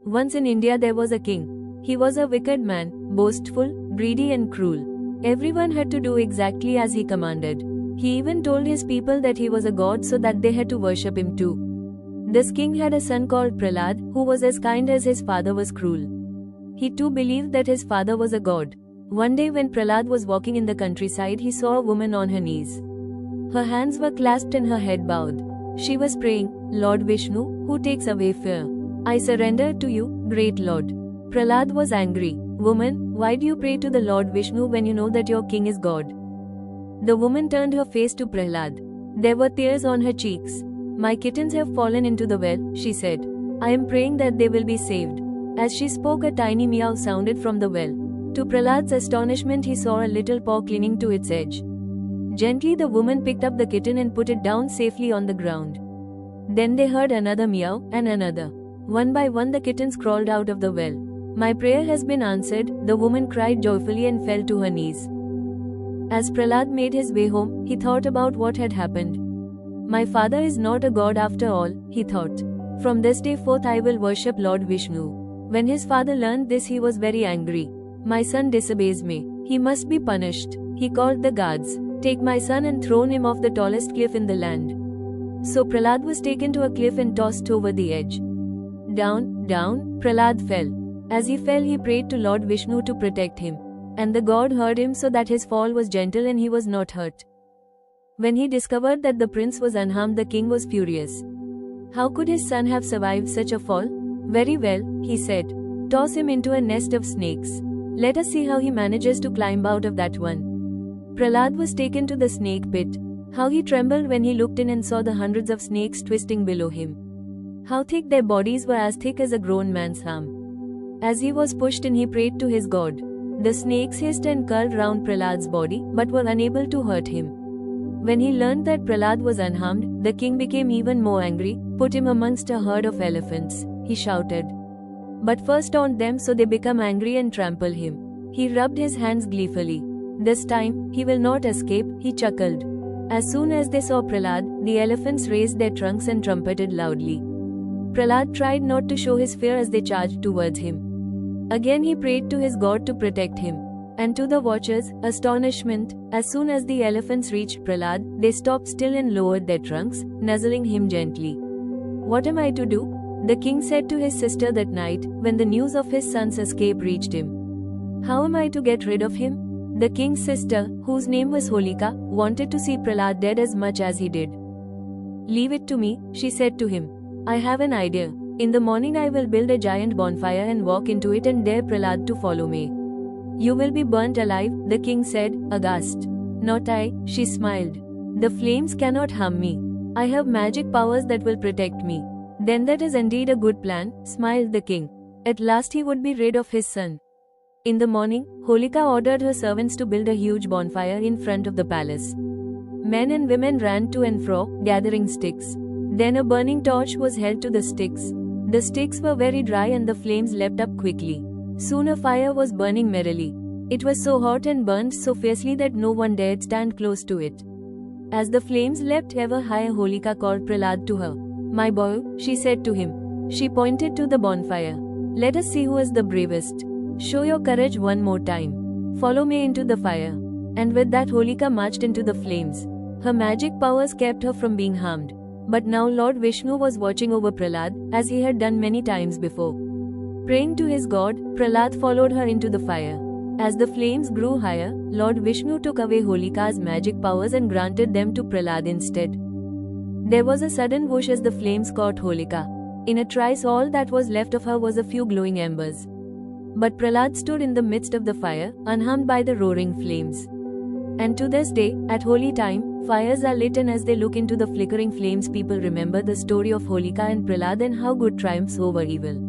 Once in India there was a king. He was a wicked man, boastful, greedy and cruel. Everyone had to do exactly as he commanded. He even told his people that he was a god so that they had to worship him too. This king had a son called Prahlad, who was as kind as his father was cruel. He too believed that his father was a god. One day when Prahlad was walking in the countryside, he saw a woman on her knees. Her hands were clasped and her head bowed. She was praying, "Lord Vishnu, who takes away fear, I surrender to you, great Lord." Prahlad was angry. "Woman, why do you pray to the Lord Vishnu when you know that your king is God?" The woman turned her face to Prahlad. There were tears on her cheeks. "My kittens have fallen into the well," she said. "I am praying that they will be saved." As she spoke, a tiny meow sounded from the well. To Prahlad's astonishment, he saw a little paw clinging to its edge. Gently the woman picked up the kitten and put it down safely on the ground. Then they heard another meow, and another. One by one the kittens crawled out of the well. "My prayer has been answered," the woman cried joyfully and fell to her knees. As Prahlad made his way home, he thought about what had happened. "My father is not a god after all," he thought. "From this day forth I will worship Lord Vishnu." When his father learned this, he was very angry. "My son disobeys me. He must be punished." He called the guards. "Take my son and throw him off the tallest cliff in the land." So Prahlad was taken to a cliff and tossed over the edge. Down, down, Prahlad fell. As he fell, he prayed to Lord Vishnu to protect him. And the god heard him so that his fall was gentle and he was not hurt. When he discovered that the prince was unharmed, the king was furious. How could his son have survived such a fall? "Very well," he said. "Toss him into a nest of snakes. Let us see how he manages to climb out of that one." Prahlad was taken to the snake pit. How he trembled when he looked in and saw the hundreds of snakes twisting below him. How thick their bodies were, as thick as a grown man's arm. As he was pushed in, he prayed to his god. The snakes hissed and curled round Prahlad's body, but were unable to hurt him. When he learned that Prahlad was unharmed, the king became even more angry. "Put him amongst a herd of elephants," he shouted. "But first taunt them so they become angry and trample him." He rubbed his hands gleefully. "This time, he will not escape," he chuckled. As soon as they saw Prahlad, the elephants raised their trunks and trumpeted loudly. Prahlad tried not to show his fear as they charged towards him. Again he prayed to his god to protect him. And to the watchers' astonishment, as soon as the elephants reached Prahlad, they stopped still and lowered their trunks, nuzzling him gently. "What am I to do?" the king said to his sister that night, when the news of his son's escape reached him. "How am I to get rid of him?" The king's sister, whose name was Holika, wanted to see Prahlad dead as much as he did. "Leave it to me," she said to him. "I have an idea. In the morning I will build a giant bonfire and walk into it and dare Prahlad to follow me." "You will be burnt alive," the king said, aghast. "Not I," she smiled. "The flames cannot harm me. I have magic powers that will protect me." "Then that is indeed a good plan," smiled the king. At last he would be rid of his son. In the morning, Holika ordered her servants to build a huge bonfire in front of the palace. Men and women ran to and fro, gathering sticks. Then a burning torch was held to the sticks. The sticks were very dry and the flames leapt up quickly. Soon a fire was burning merrily. It was so hot and burned so fiercely that no one dared stand close to it. As the flames leapt ever higher, Holika called Prahlad to her. "My boy," she said to him. She pointed to the bonfire. "Let us see who is the bravest. Show your courage one more time. Follow me into the fire." And with that Holika marched into the flames. Her magic powers kept her from being harmed. But now Lord Vishnu was watching over Prahlad, as he had done many times before. Praying to his god, Prahlad followed her into the fire. As the flames grew higher, Lord Vishnu took away Holika's magic powers and granted them to Prahlad instead. There was a sudden whoosh as the flames caught Holika. In a trice all that was left of her was a few glowing embers. But Prahlad stood in the midst of the fire, unharmed by the roaring flames. And to this day, at holy time, fires are lit, and as they look into the flickering flames, people remember the story of Holika and Prahlad and how good triumphs over evil.